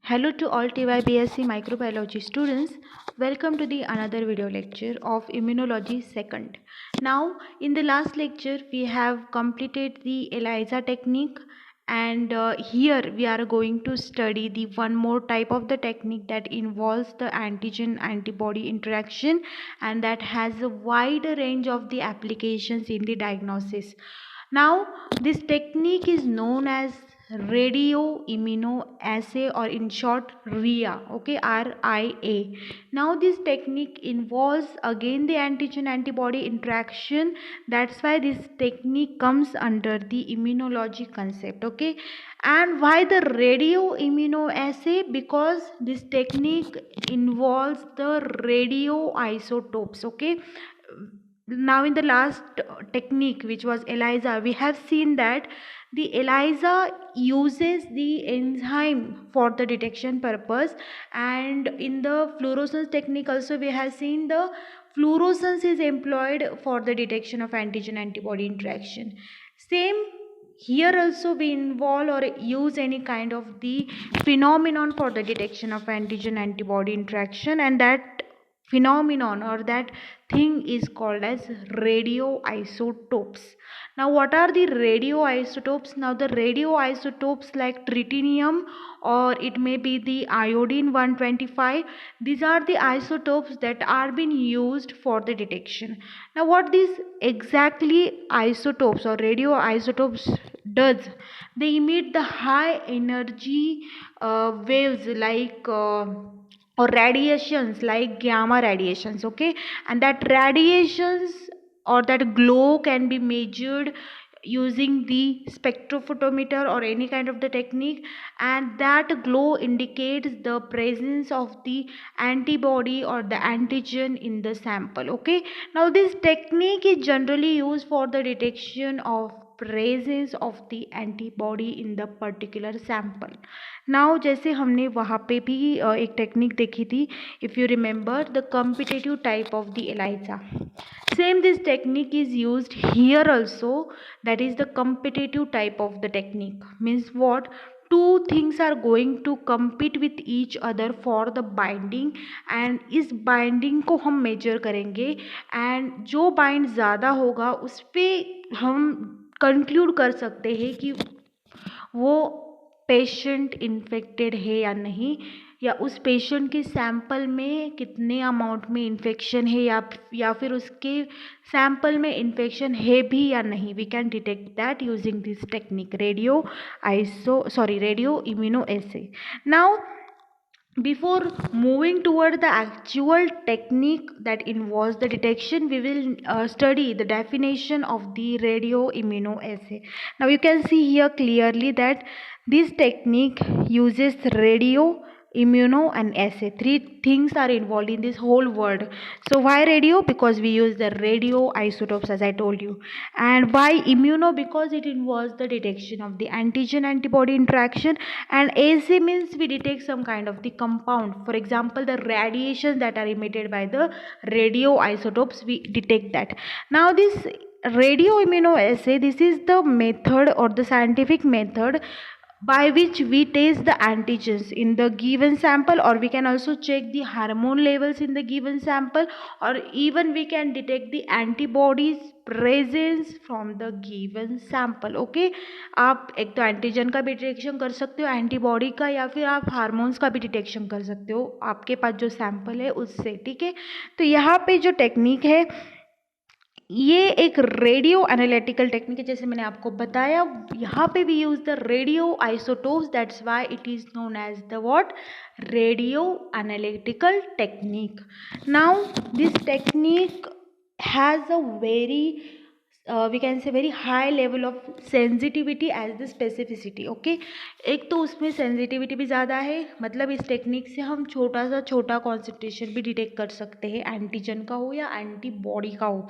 Hello to all TYBSc microbiology students. Welcome to the another video lecture of immunology second. Now in the last lecture we have completed the ELISA technique, and here we are going to study the one more type of the technique that involves the antigen antibody interaction, and that has a wide range of the applications in the diagnosis. Now this technique is known as radioimmunoassay, or in short RIA. Okay, RIA. Now this technique involves again the antigen antibody interaction. That's why this technique comes under the immunology concept. Okay, and why the radioimmunoassay? Because this technique involves the radioisotopes. Okay, now in the last technique, which was ELISA, we have seen that the ELISA uses the enzyme for the detection purpose, and in the fluorescence technique also we have seen the fluorescence is employed for the detection of antigen antibody interaction. Same here also we involve or use any kind of the phenomenon for the detection of antigen antibody interaction, and that phenomenon or that thing is called as radioisotopes. Now what are the radioisotopes? Now the radioisotopes like tritium, or it may be the iodine 125, these are the isotopes that are being used for the detection. Now what these exactly isotopes or radioisotopes does? They emit the high energy waves like or radiations like gamma radiations. Okay, and that radiations or that glow can be measured using the spectrophotometer or any kind of the technique, and that glow indicates the presence of the antibody or the antigen in the sample. Okay, now this technique is generally used for the detection of presence of the antibody in the particular sample. Now जैसे हमने वहाँ पे भी एक technique देखी थी, if you remember the competitive type of the ELISA. Same this technique is used here also, that is the competitive type of the technique. Means what? Two things are going to compete with each other for the binding, and इस binding को हम measure करेंगे, and जो bind ज़्यादा होगा उस पर हम conclude कर सकते हैं कि वो पेशेंट इन्फेक्टेड है या नहीं, या उस पेशेंट के सैंपल में कितने अमाउंट में इन्फेक्शन है, या फिर उसके सैंपल में इन्फेक्शन है भी या नहीं. We can detect that using this technique radioimmunoassay. Now before moving toward the actual technique that involves the detection, we will study the definition of the radioimmunoassay. Now you can see here clearly that this technique uses radio, immuno and assay. Three things are involved in this whole word. So why radio? Because we use the radioisotopes, as I told you. And why immuno? Because it involves the detection of the antigen antibody interaction, and assay means we detect some kind of the compound. For example, the radiations that are emitted by the radioisotopes, we detect that. Now this radioimmunoassay, this is the method or the scientific method by which we test the antigens in the given sample, or we can also check the hormone levels in the given sample, or even we can detect the antibodies presence from the given sample. Okay, आप एक तो antigen का भी detection कर सकते हो, antibody का, या फिर आप हार्मोन्स का भी डिटेक्शन कर सकते हो आपके पास जो सैंपल है उससे. ठीक है, तो यहाँ पे जो टेक्निक है ये एक रेडियो एनालिटिकल टेक्निक है. जैसे मैंने आपको बताया, यहाँ पे भी use the radioisotopes, that's why it is known as the what, radioanalytical technique. Now this technique has a very we can say very high level of sensitivity as the specificity. Okay, एक तो उसमें sensitivity भी ज़्यादा है, मतलब इस technique से हम छोटा सा छोटा कॉन्सेंट्रेशन भी डिटेक्ट कर सकते हैं, एंटीजन का हो या एंटीबॉडी का हो.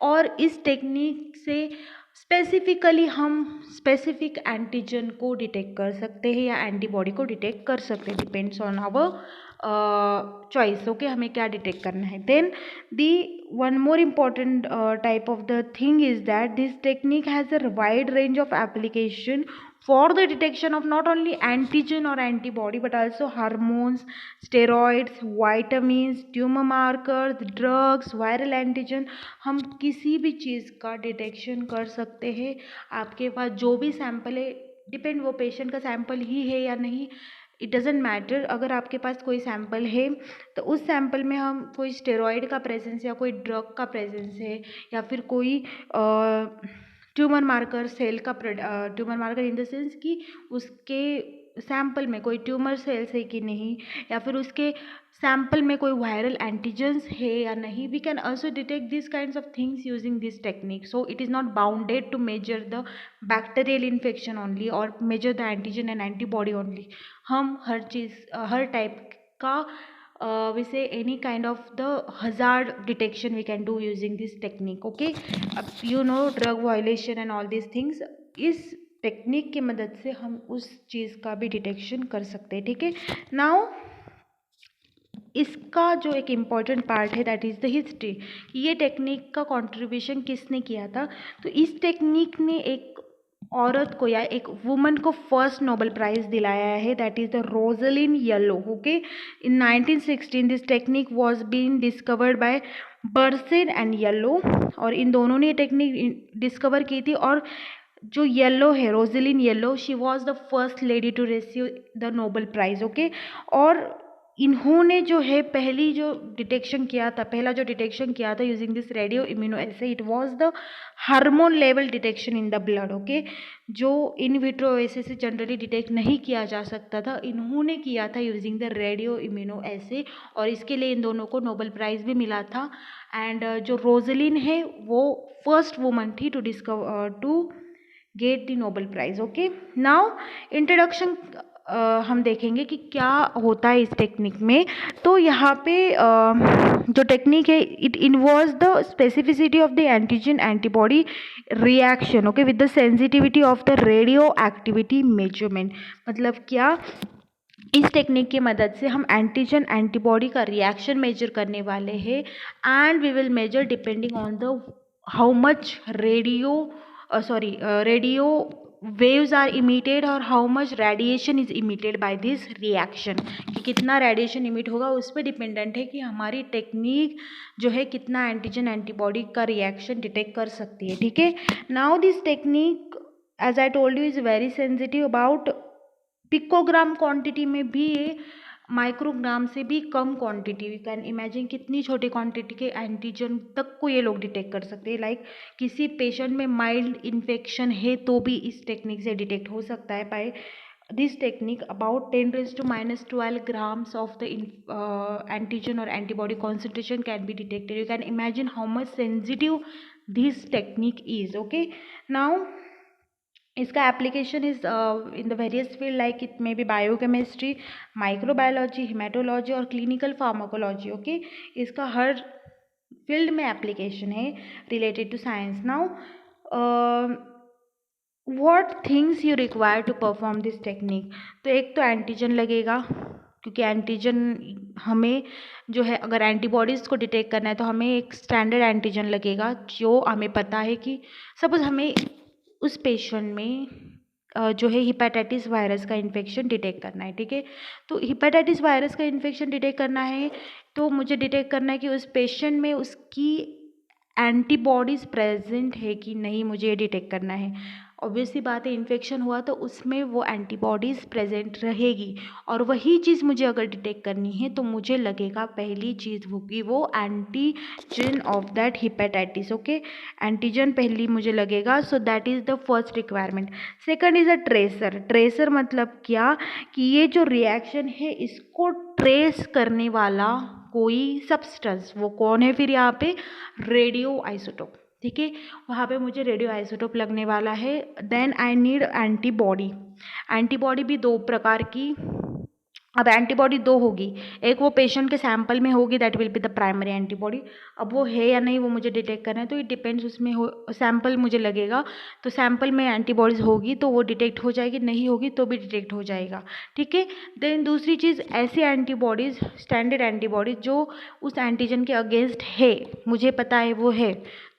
और इस टेक्निक से स्पेसिफिकली हम स्पेसिफिक एंटीजन को डिटेक्ट कर सकते हैं या एंटीबॉडी को डिटेक्ट कर सकते हैं, depends on our choice. Okay, हमें क्या डिटेक्ट करना है. Then the one more important type of the thing is that this technique has a wide range of application for the detection of not only antigen or antibody but also hormones, steroids, vitamins, tumor markers, drugs, viral antigen, हम किसी भी चीज़ का detection कर सकते हैं। आपके पास जो भी सैंपल है, डिपेंड वो पेशेंट का सैंपल ही है या नहीं, इट डजेंट मैटर। अगर आपके पास कोई सैंपल है तो उस सैंपल में हम कोई स्टेरॉइड का प्रेजेंस या कोई ड्रग का प्रेजेंस है या फिर कोई ट्यूमर मार्कर सेल का tumour marker in the sense कि उसके सैंपल में कोई ट्यूमर सेल्स है कि नहीं, या फिर उसके सैंपल में कोई वायरल एंटीजेंस है या नहीं, we can also detect these kinds of things using this technique. So it is not bounded to measure the bacterial infection only or measure the antigen and antibody only. हम हर चीज़ हर type का we say any kind of the hazard detection we can do using this technique. Okay, you know drug violation and all these things, इस technique की मदद से हम उस चीज़ का भी डिटेक्शन कर सकते हैं। ठीक है, नाउ इसका जो एक इम्पॉर्टेंट पार्ट है दैट इज़ द हिस्ट्री, ये टेक्निक का कंट्रीब्यूशन किसने किया था। तो इस टेक्निक ने एक औरत को या एक वुमन को फर्स्ट नोबेल प्राइज़ दिलाया है, that is the Rosalyn Yalow. Okay, in 1916 this technique was been discovered by Berson and Yalow, और इन दोनों ने ये टेक्निक डिस्कवर की थी। और जो येलो है, Rosalyn Yalow, she was the first lady to receive the Nobel Prize. Okay, और इन्होंने जो है पहला जो डिटेक्शन किया था using this radioimmunoassay, it was the hormone level detection in the blood. Okay, जो इन विट्रो एसे से जनरली डिटेक्ट नहीं किया जा सकता था, इन्होंने किया था यूजिंग द रेडियो इम्यूनो एसे, और इसके लिए इन दोनों को नोबेल प्राइज़ भी मिला था। एंड जो रोजलिन है वो फर्स्ट वुमन थी to get the Nobel Prize. Okay, now introduction हम देखेंगे कि क्या होता है इस टेक्निक में। तो यहाँ पे जो टेक्निक है, it involves the specificity of the antigen antibody reaction, okay, with the sensitivity of the radioactivity measurement. मतलब क्या, इस टेक्निक की मदद से हम एंटीजन एंटीबॉडी का रिएक्शन मेजर करने वाले हैं, and we will measure depending on the how much radio waves are emitted और how much radiation is emitted by this reaction, कि कितना रेडिएशन इमिट होगा उस पर डिपेंडेंट है कि हमारी टेक्निक जो है कितना एंटीजन एंटीबॉडी का रिएक्शन डिटेक्ट कर सकती है। ठीक है, now this technique as I told you is very sensitive about picogram quantity में भी है, माइक्रोग्राम से भी कम क्वांटिटी। यू कैन इमेजिन कितनी छोटी क्वांटिटी के एंटीजन तक को ये लोग डिटेक्ट कर सकते हैं। लाइक किसी पेशेंट में माइल्ड इन्फेक्शन है तो भी इस टेक्निक से डिटेक्ट हो सकता है। By this technique about 10⁻⁻12 grams of the antigen और antibody concentration can be detected. You can imagine how much sensitive this technique is. Okay, now इसका application is in the various field, like it may be biochemistry, microbiology, haematology और clinical pharmacology. Okay, इसका हर field में application है related to science. Now what things you require to perform this technique. तो एक तो antigen लगेगा, क्योंकि एंटीजन हमें जो है, अगर एंटीबॉडीज़ को डिटेक्ट करना है तो हमें एक स्टैंडर्ड एंटीजन लगेगा जो हमें पता है कि सपोज हमें उस पेशेंट में जो है हिपेटाइटिस वायरस का इन्फेक्शन डिटेक्ट करना है। ठीक है, तो हिपेटाइटिस वायरस का इन्फेक्शन डिटेक्ट करना है तो मुझे डिटेक्ट करना है कि उस पेशेंट में उसकी एंटीबॉडीज़ प्रेजेंट है कि नहीं, मुझे ये डिटेक्ट करना है। ऑब्वियसली बात है, इन्फेक्शन हुआ तो उसमें वो एंटीबॉडीज़ प्रेजेंट रहेगी, और वही चीज़ मुझे अगर डिटेक्ट करनी है तो मुझे लगेगा पहली चीज़ होगी वो antigen of that hepatitis. Okay, antigen पहली मुझे लगेगा, so that is the first requirement. Second is a tracer. Tracer मतलब क्या, कि ये जो रिएक्शन है इसको ट्रेस करने वाला कोई सब्सटेंस, वो कौन है फिर यहाँ पे, रेडियो आइसोटोप। ठीक है, वहाँ पे मुझे रेडियो आइसोटोप लगने वाला है। Then I need antibody. Antibody भी दो प्रकार की, अब एंटीबॉडी दो होगी, एक वो पेशेंट के सैंपल में होगी, that will be the primary antibody. अब वो है या नहीं वो मुझे डिटेक्ट करना है, तो इट डिपेंड्स, उसमें हो सैंपल मुझे लगेगा तो सैंपल में एंटीबॉडीज़ होगी तो वो डिटेक्ट हो जाएगी, नहीं होगी तो भी डिटेक्ट हो जाएगा। ठीक है, देन दूसरी चीज़, ऐसी एंटीबॉडीज़, स्टैंडर्ड एंटीबॉडीज जो उस एंटीजन के अगेंस्ट है, मुझे पता है वो है,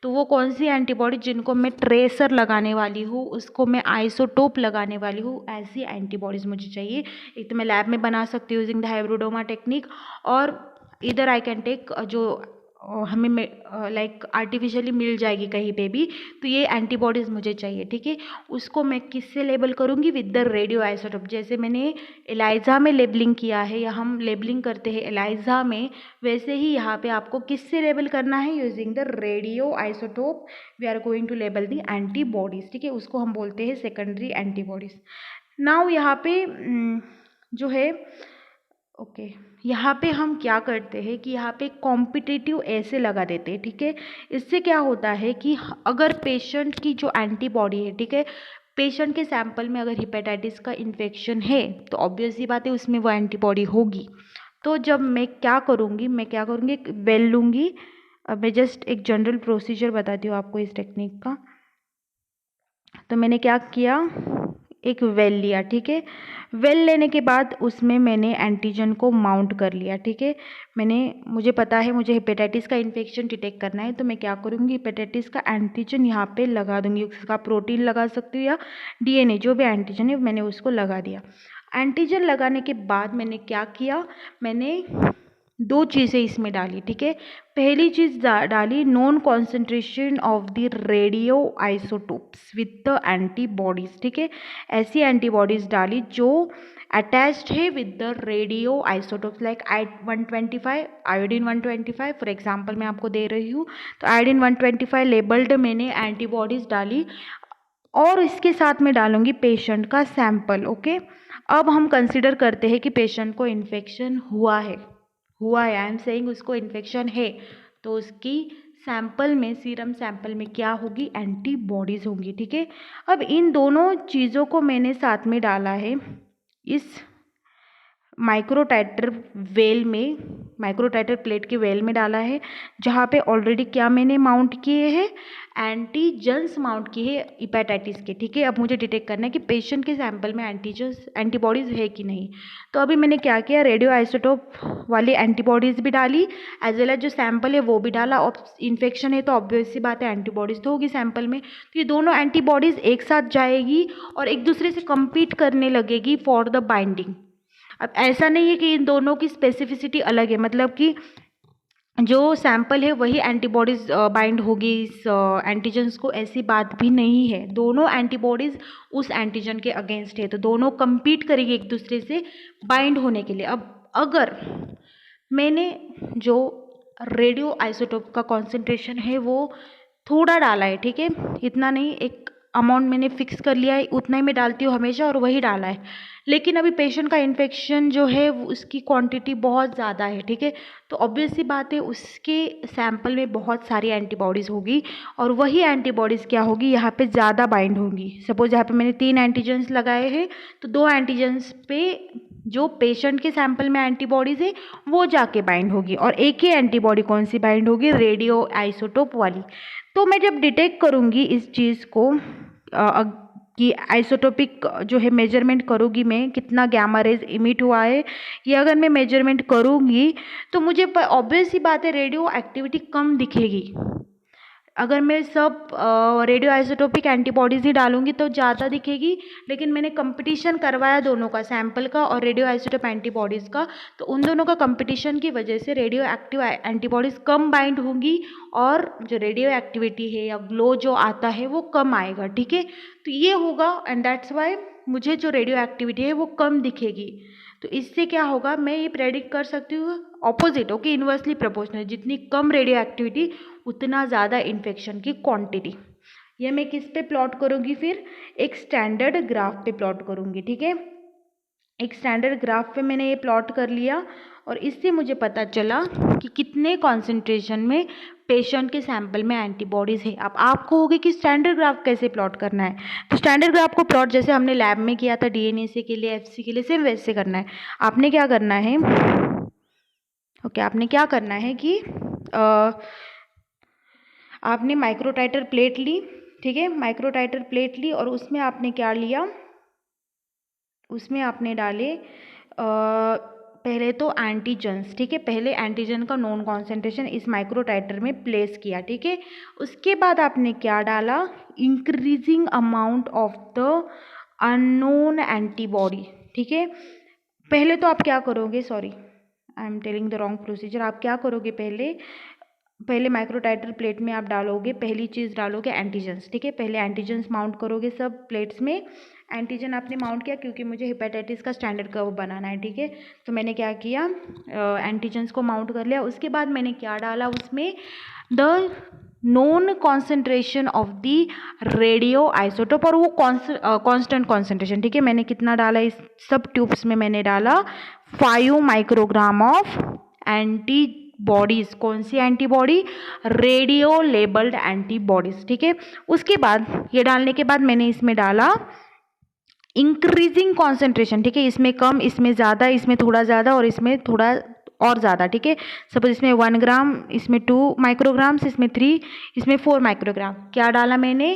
तो वो कौन सी एंटीबॉडी, जिनको मैं ट्रेसर लगाने वाली हूँ, उसको मैं आइसोटोप लगाने वाली हूँ, ऐसी एंटीबॉडीज़ मुझे चाहिए। एक तो मैं लैब में बना सकती हूँ यूजिंग द हाइब्रिडोमा टेक्निक, और इधर आई कैन टेक जो हमें लाइक आर्टिफिशियली मिल जाएगी कहीं पे भी, तो ये एंटीबॉडीज़ मुझे चाहिए, ठीक है। उसको मैं किससे लेबल करूँगी, विद द रेडियो आइसोटोप। जैसे मैंने एलाइजा में लेबलिंग किया है, या हम लेबलिंग करते हैं एलाइजा में, वैसे ही यहाँ पे आपको किससे लेबल करना है, using the radioisotope we are going to label the antibodies, ठीक है। उसको हम बोलते हैं सेकेंडरी एंटीबॉडीज़। नाउ यहाँ पे जो है ओके यहाँ पे हम क्या करते हैं कि यहाँ पे कॉम्पिटिटिव ऐसे लगा देते हैं, ठीक है। इससे क्या होता है कि अगर पेशेंट की जो एंटीबॉडी है, ठीक है, पेशेंट के सैंपल में अगर हेपेटाइटिस का इन्फेक्शन है तो ऑब्वियस सी बात है उसमें वो एंटीबॉडी होगी। तो जब मैं क्या करूँगी, एक वेल लूँगी। अब मैं जस्ट एक जनरल प्रोसीजर बताती हूँ आपको इस टेक्निक का। तो मैंने क्या किया, एक वेल लिया, ठीक है। वेल लेने के बाद उसमें मैंने एंटीजन को माउंट कर लिया, ठीक है। मुझे पता है मुझे हेपेटाइटिस का इन्फेक्शन डिटेक्ट करना है, तो मैं क्या करूँगी, हेपेटाइटिस का एंटीजन यहाँ पे लगा दूँगी। उसका प्रोटीन लगा सकती हूँ या डीएनए, जो भी एंटीजन है मैंने उसको लगा दिया। एंटीजन लगाने के बाद मैंने क्या किया, मैंने दो चीज़ें इसमें डाली, ठीक है। पहली चीज़ डाली non concentration of the radio isotopes with the antibodies, ठीक है। ऐसी एंटीबॉडीज़ डाली जो अटैच्ड है with the radio isotopes, like 125 iodine 125 for example मैं आपको दे रही हूँ। तो आयोडीन 125 लेबल्ड मैंने एंटीबॉडीज़ डाली, और इसके साथ में डालूंगी पेशेंट का सैंपल, ओके। अब हम कंसिडर करते हैं कि पेशेंट को इन्फेक्शन हुआ है, आई एम सेइंग उसको इन्फेक्शन है, तो उसकी सैंपल में, सीरम सैंपल में क्या होगी, एंटीबॉडीज़ होंगी, ठीक है। अब इन दोनों चीज़ों को मैंने साथ में डाला है इस माइक्रोटाइटर वेल में, माइक्रोटाइटर प्लेट के वेल में डाला है, जहाँ पे ऑलरेडी क्या मैंने माउंट किए हैं, एंटीजन्स माउंट किए हैं हेपेटाइटिस के, ठीक है। अब मुझे डिटेक्ट करना है कि पेशेंट के सैंपल में एंटीबॉडीज़ है कि नहीं। तो अभी मैंने क्या किया, रेडियो आइसोटोप वाली एंटीबॉडीज़ भी डाली, एज वेल एज जो सैंपल है वो भी डाला। और इन्फेक्शन है तो ऑब्वियस सी बात है एंटीबॉडीज़ तो होगी सैंपल में, तो ये दोनों एंटीबॉडीज़ एक साथ जाएगी और एक दूसरे से कम्पीट करने लगेगी फॉर द बाइंडिंग। अब ऐसा नहीं है कि इन दोनों की स्पेसिफिसिटी अलग है, मतलब कि जो सैंपल है वही एंटीबॉडीज़ बाइंड होगी इस एंटीजन्स को, ऐसी बात भी नहीं है। दोनों एंटीबॉडीज़ उस एंटीजन के अगेंस्ट है, तो दोनों compete करेगी एक दूसरे से बाइंड होने के लिए। अब अगर मैंने जो रेडियो आइसोटोप का कॉन्सेंट्रेशन है वो थोड़ा डाला है, ठीक है, इतना नहीं, एक अमाउंट मैंने फिक्स कर लिया है, उतना ही मैं डालती हूँ हमेशा और वही डाला है। लेकिन अभी पेशेंट का इन्फेक्शन जो है उसकी क्वांटिटी बहुत ज़्यादा है, ठीक है, तो ऑब्वियस सी बात है उसके सैंपल में बहुत सारी एंटीबॉडीज़ होगी, और वही एंटीबॉडीज़ क्या होगी, यहाँ पे ज़्यादा बाइंड होंगी। सपोज यहाँ पे मैंने 3 एंटीजन्स लगाए हैं, तो 2 एंटीजन्स पे जो पेशेंट के सैंपल में एंटीबॉडीज़ है वो जाके बाइंड होगी, और एक ही एंटीबॉडी कौन सी बाइंड होगी, रेडियो आइसोटोप वाली। तो मैं जब डिटेक्ट करूँगी इस चीज़ को कि आइसोटोपिक जो है मेजरमेंट करूँगी मैं, कितना गैमा रेज इमिट हुआ है, ये अगर मैं मेजरमेंट करूँगी तो मुझे ऑब्वियस सी बात है रेडियो एक्टिविटी कम दिखेगी। अगर मैं सब रेडियो आइसोटोपिक एंटीबॉडीज़ ही डालूंगी तो ज़्यादा दिखेगी, लेकिन मैंने कंपटीशन करवाया दोनों का, सैंपल का और रेडियो आइसोटोप एंटीबॉडीज़ का, तो उन दोनों का कंपटीशन की वजह से रेडियो एक्टिव एंटीबॉडीज़ कम बाइंड होंगी, और जो रेडियो एक्टिविटी है या ग्लो जो आता है वो कम आएगा, ठीक है। तो ये होगा, एंड दैट्स वाई मुझे जो रेडियो एक्टिविटी है वो कम दिखेगी। तो इससे क्या होगा, मैं ये प्रेडिक्ट कर सकती हूँ ऑपोजिट, ओके, इन्वर्सली प्रोपोर्शनल, जितनी कम रेडियो एक्टिविटी उतना ज़्यादा इन्फेक्शन की क्वांटिटी। ये मैं किस पे प्लॉट करूँगी, फिर एक स्टैंडर्ड ग्राफ पे प्लॉट करूँगी, ठीक है। एक स्टैंडर्ड ग्राफ पे मैंने ये प्लॉट कर लिया, और इससे मुझे पता चला कि कितने कॉन्सेंट्रेशन में पेशेंट के सैंपल में एंटीबॉडीज़ है। अब आपको होगी कि स्टैंडर्ड ग्राफ कैसे प्लॉट करना है, तो स्टैंडर्ड ग्राफ को प्लॉट जैसे हमने लैब में किया था डीएनए के लिए, एफसी के लिए, सेम वैसे करना है। आपने क्या करना है, ओके, आपने क्या करना है कि आपने माइक्रोटाइटर प्लेट ली, ठीक है, माइक्रोटाइटर प्लेट ली, और उसमें आपने क्या लिया, उसमें आपने डाले पहले तो एंटीजन्स, ठीक है, पहले एंटीजन का नॉन कॉन्सेंट्रेशन इस माइक्रोटाइटर में प्लेस किया, ठीक है। उसके बाद आपने क्या डाला, increasing amount of the unknown antibody, ठीक है। पहले तो आप क्या करोगे, sorry I am telling the wrong procedure, आप क्या करोगे, पहले माइक्रोटाइटर प्लेट में आप डालोगे, पहली चीज़ डालोगे एंटीजन्स, ठीक है। पहले एंटीजन्स माउंट करोगे सब प्लेट्स में। एंटीजन आपने माउंट किया क्योंकि मुझे हेपेटाइटिस का स्टैंडर्ड कर्व बनाना है, ठीक है। तो मैंने क्या किया, एंटीजन्स को माउंट कर लिया। उसके बाद मैंने क्या डाला उसमें, the known concentration of the radio isotope, और वो कांस्टेंट कॉन्सेंट्रेशन, ठीक है। मैंने कितना डाला, इस सब ट्यूब्स में मैंने डाला 5 माइक्रोग्राम ऑफ एंटीबॉडीज। कौन सी एंटीबॉडी, रेडियो लेबल्ड एंटीबॉडीज, ठीक है। उसके बाद ये डालने के बाद मैंने इसमें डाला इंक्रीजिंग कॉन्सेंट्रेशन, ठीक है। इसमें कम, इसमें ज़्यादा, इसमें थोड़ा ज़्यादा और इसमें थोड़ा और ज़्यादा, ठीक है। सपोज इसमें 1 ग्राम, इसमें 2 माइक्रोग्राम्स, इसमें 3, इसमें 4 माइक्रोग्राम। क्या डाला मैंने,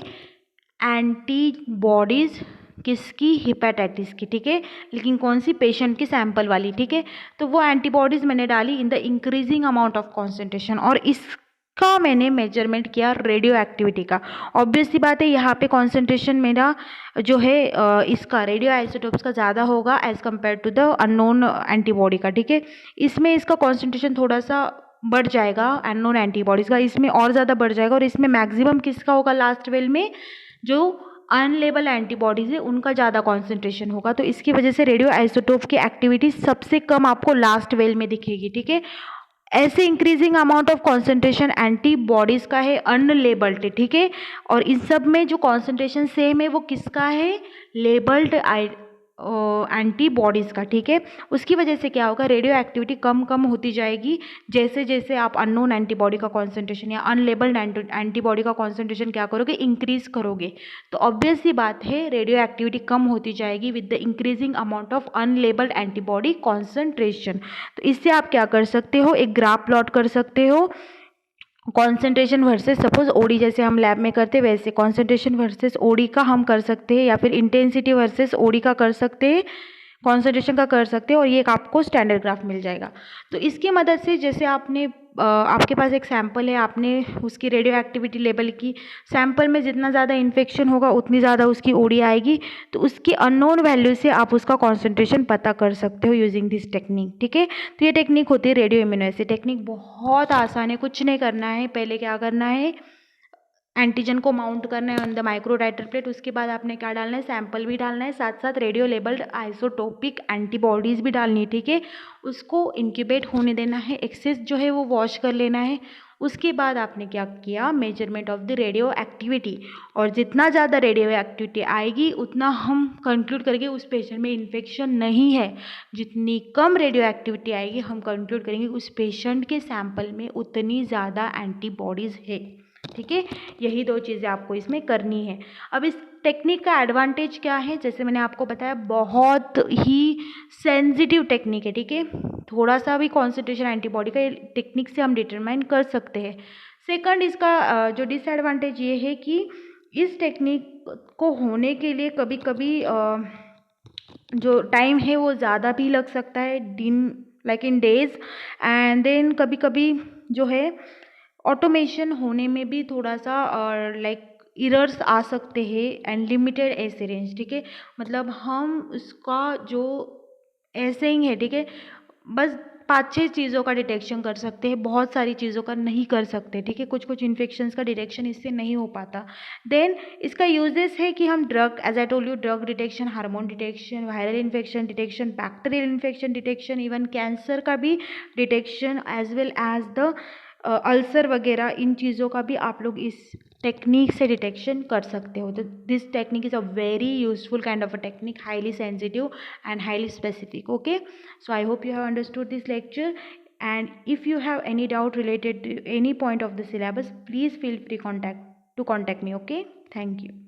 एंटीबॉडीज़, किसकी, हेपेटाइटिस की, ठीक है। लेकिन कौन सी, पेशेंट की सैंपल वाली, ठीक है। तो वो एंटीबॉडीज़ मैंने डाली in the increasing amount of concentration, और इसका मैंने मेजरमेंट किया रेडियो एक्टिविटी का। ऑब्वियस सी बात है, यहाँ पे कॉन्सेंट्रेशन मेरा जो है इसका रेडियो आइसोटोप्स का ज़्यादा होगा as compare to the unknown antibody का, ठीक है। इसमें इसका कॉन्सेंट्रेशन थोड़ा सा बढ़ जाएगा अननोन एंटीबॉडीज़ का, इसमें और ज़्यादा बढ़ जाएगा, और इसमें मैक्सिमम किसका होगा, लास्ट वेल में जो अनलेबल एंटीबॉडीज़ है उनका ज़्यादा कॉन्सेंट्रेशन होगा। तो इसकी वजह से रेडियो आइसोटोप की एक्टिविटी सबसे कम आपको लास्ट वेल में दिखेगी, ठीक है। ऐसे increasing amount of concentration antibodies का है, अनलेबल्ड, ठीक है। और इन सब में जो कॉन्सेंट्रेशन सेम है वो किसका है, लेबल्ड एंटीबॉडीज़ का, ठीक है। उसकी वजह से क्या होगा, रेडियो एक्टिविटी कम कम होती जाएगी जैसे जैसे आप अननोन एंटीबॉडी का कॉन्सेंट्रेशन या अनलेबल्ड एंटीबॉडी का कॉन्सेंट्रेशन क्या करोगे, इंक्रीज करोगे। तो ऑब्वियस सी बात है, रेडियो एक्टिविटी कम होती जाएगी with the increasing amount of unlabelled antibody concentration. तो इससे आप क्या कर सकते हो, एक ग्राफ प्लॉट कर सकते हो, कॉन्सेंट्रेशन वर्सेस, सपोज ओडी जैसे हम लैब में करते हैं वैसे कॉन्सेंट्रेशन वर्सेस ओडी का हम कर सकते हैं, या फिर इंटेंसिटी वर्सेस ओडी का कर सकते हैं, कॉन्सेंट्रेशन का कर सकते हैं, और ये एक आपको स्टैंडर्ड ग्राफ मिल जाएगा। तो इसकी मदद से जैसे आपने आपके पास एक सैंपल है, आपने उसकी रेडियो एक्टिविटी लेवल की, सैंपल में जितना ज़्यादा इन्फेक्शन होगा उतनी ज़्यादा उसकी ओडी आएगी, तो उसकी अननोन वैल्यू से आप उसका कॉन्सेंट्रेशन पता कर सकते हो यूजिंग दिस टेक्निक, ठीक है। तो ये टेक्निक होती है रेडियो इम्यूनोएसिड टेक्निक। बहुत आसान है, कुछ नहीं करना है। पहले क्या करना है, एंटीजन को माउंट करना है ऑन द माइक्रोटाइटर प्लेट। उसके बाद आपने क्या डालना है, सैंपल भी डालना है, साथ साथ रेडियो लेबल्ड आइसोटोपिक एंटीबॉडीज़ भी डालनी है, ठीक है। उसको इंक्यूबेट होने देना है, एक्सेस जो है वो वॉश कर लेना है। उसके बाद आपने क्या किया, measurement of the radio activity, और जितना ज़्यादा रेडियो एक्टिविटी आएगी उतना हम कंक्लूड करेंगे उस पेशेंट में इन्फेक्शन नहीं है। जितनी कम रेडियो एक्टिविटी आएगी हम कंक्लूड करेंगे उस पेशेंट के सैंपल में उतनी ज़्यादा एंटीबॉडीज़ है, ठीक है। यही 2 चीज़ें आपको इसमें करनी है। अब इस टेक्निक का एडवांटेज क्या है, जैसे मैंने आपको बताया बहुत ही सेंसिटिव टेक्निक है, ठीक है। थोड़ा सा भी कॉन्सेंट्रेशन एंटीबॉडी का टेक्निक से हम डिटरमाइन कर सकते हैं। सेकंड, इसका जो डिसएडवांटेज ये है कि इस टेक्निक को होने के लिए कभी कभी जो टाइम है वो ज़्यादा भी लग सकता है, दिन like in days, and then कभी कभी जो है ऑटोमेशन होने में भी थोड़ा सा लाइक इरर्स आ सकते हैं, एंड लिमिटेड ऐसे रेंज, ठीक है। मतलब हम उसका जो ऐसे ही है, ठीक है, बस 5-6 चीज़ों का डिटेक्शन कर सकते हैं, बहुत सारी चीज़ों का नहीं कर सकते, ठीक है। कुछ कुछ इन्फेक्शंस का डिटेक्शन इससे नहीं हो पाता। देन इसका यूजेस है कि हम drug, as I told you, drug detection, hormone detection, viral infection detection, bacterial infection detection, even cancer का भी detection, as well as the ulcer वगैरह, इन चीज़ों का भी आप लोग इस टेक्निक से डिटेक्शन कर सकते हो। तो this technique is a very useful kind of a technique, highly sensitive and highly specific. Okay, so I hope you have understood this lecture, and if you have any doubt related to any point of the syllabus, please feel free to contact me. Okay, thank you.